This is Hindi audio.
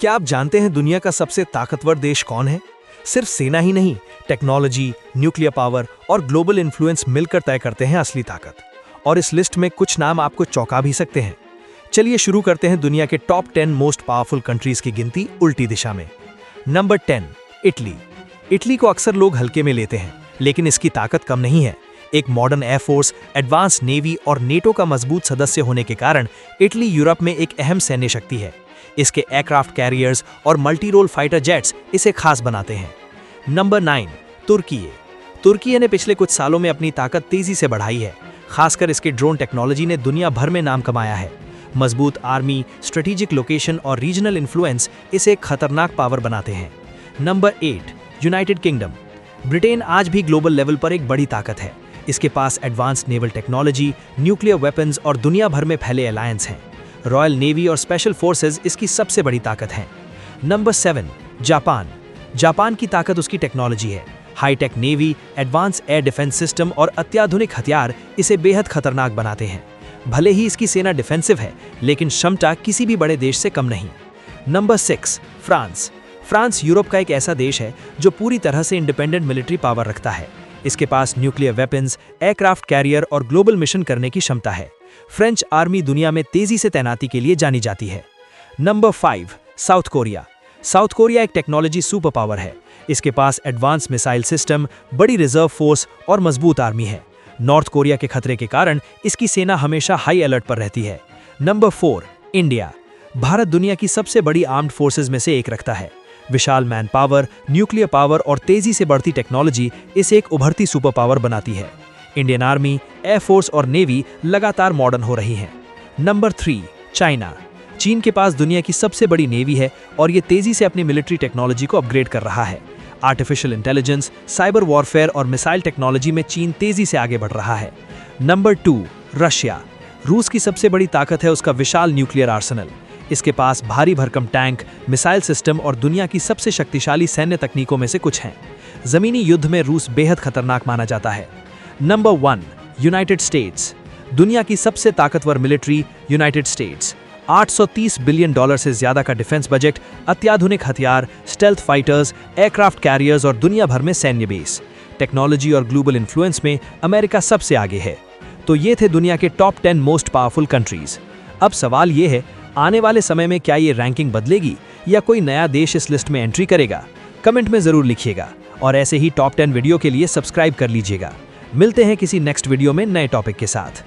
क्या आप जानते हैं दुनिया का सबसे ताकतवर देश कौन है? सिर्फ सेना ही नहीं, टेक्नोलॉजी, न्यूक्लियर पावर और ग्लोबल इन्फ्लुएंस मिलकर तय करते हैं असली ताकत। और इस लिस्ट में कुछ नाम आपको चौंका भी सकते हैं। चलिए शुरू करते हैं दुनिया के टॉप 10 मोस्ट पावरफुल कंट्रीज की गिनती उल्टी दिशा में। Number 10, Italy. इटली को अक्सर लोग हल्के में लेते हैं, लेकिन इसकी ताकत कम नहीं है। एक मॉडर्न एयरफोर्स, एडवांस नेवी और नेटो का मजबूत सदस्य होने के कारण इटली यूरोप में एक अहम सैन्य शक्ति है। इसके एयरक्राफ्ट कैरियर्स और मल्टी रोल फाइटर जेट्स इसे खास बनाते हैं। नंबर 9, तुर्की। तुर्की ने पिछले कुछ सालों में अपनी ताकत तेजी से बढ़ाई है। खासकर इसके ड्रोन टेक्नोलॉजी ने दुनिया भर में नाम कमाया है। मजबूत आर्मी, स्ट्रेटेजिक लोकेशन और रीजनल इन्फ्लुएंस इसे एक खतरनाक पावर बनाते हैं। Number 8, United kingdom. ब्रिटेन आज भी ग्लोबल लेवल पर एक बड़ी ताकत है। इसके पास advance naval technology, nuclear weapons और दुनिया भर में फैले अलायंस हैं। रॉयल नेवी और स्पेशल फोर्सेस इसकी सबसे बड़ी ताकत हैं। Number 7, Japan. जापान की ताकत उसकी टेक्नोलॉजी है। High tech navy, advance air defence system और अत्याधुनिक हथियार इसे बेहद खतरनाक बनाते हैं। भले ही इसकी सेना डिफेंसिव है, लेकिन क्षमता किसी भी बड़े देश से कम नहीं। Number 6, France. फ्रांस यूरोप का एक ऐसा देश है जो पूरी तरह से इंडिपेंडेंट मिलिट्री पावर रखता है। इसके पास न्यूक्लियर वेपन्स, एयरक्राफ्ट कैरियर और ग्लोबल मिशन करने की क्षमता है। फ्रेंच आर्मी दुनिया में तेजी से तैनाती के लिए जानी जाती है। Number 5, south Korea. South Korea एक टेक्नोलॉजी सुपर पावर है। इसके पास एडवांस मिसाइल सिस्टम, बड़ी रिजर्व फोर्स और मजबूत आर्मी है। नॉर्थ कोरिया के खतरे के कारण इसकी सेना हमेशा हाई अलर्ट पर रहती है। Number 4, India. भारत दुनिया की सबसे बड़ी आर्म्ड फोर्सेज में से एक रखता है। विशाल मैन पावर, न्यूक्लियर पावर और तेजी से बढ़ती टेक्नोलॉजी इसे एक उभरती सुपर पावर बनाती है। इंडियन आर्मी, एयरफोर्स और नेवी लगातार मॉडर्न हो रही हैं। Number 3, China. चीन के पास दुनिया की सबसे बड़ी नेवी है और ये तेजी से अपनी मिलिट्री टेक्नोलॉजी को अपग्रेड कर रहा है। आर्टिफिशियल इंटेलिजेंस, साइबर वॉरफेयर और मिसाइल टेक्नोलॉजी में चीन तेजी से आगे बढ़ रहा है। Number 2, Russia. रूस की सबसे बड़ी ताकत है उसका विशाल न्यूक्लियर आर्सेनल। इसके पास भारी भरकम टैंक, मिसाइल सिस्टम और दुनिया की सबसे शक्तिशाली सैन्य तकनीकों में से कुछ हैं। जमीनी युद्ध में रूस बेहद खतरनाक माना जाता है। Number 1, United states. दुनिया की सबसे ताकतवर मिलिट्री यूनाइटेड स्टेट्स। $830 बिलियन से ज्यादा का डिफेंस बजट, अत्याधुनिक हथियार, स्टेल्थ फाइटर्स, एयरक्राफ्ट कैरियर्स और दुनिया भर में सैन्य बेस। टेक्नोलॉजी और ग्लोबल इन्फ्लुएंस में अमेरिका सबसे आगे है। तो ये थे दुनिया के टॉप 10 मोस्ट पावरफुल कंट्रीज। अब सवाल ये है, आने वाले समय में क्या ये रैंकिंग बदलेगी या कोई नया देश इस लिस्ट में एंट्री करेगा? कमेंट में जरूर लिखिएगा और ऐसे ही टॉप 10 वीडियो के लिए सब्सक्राइब कर लीजिएगा। मिलते हैं किसी नेक्स्ट वीडियो में नए टॉपिक के साथ।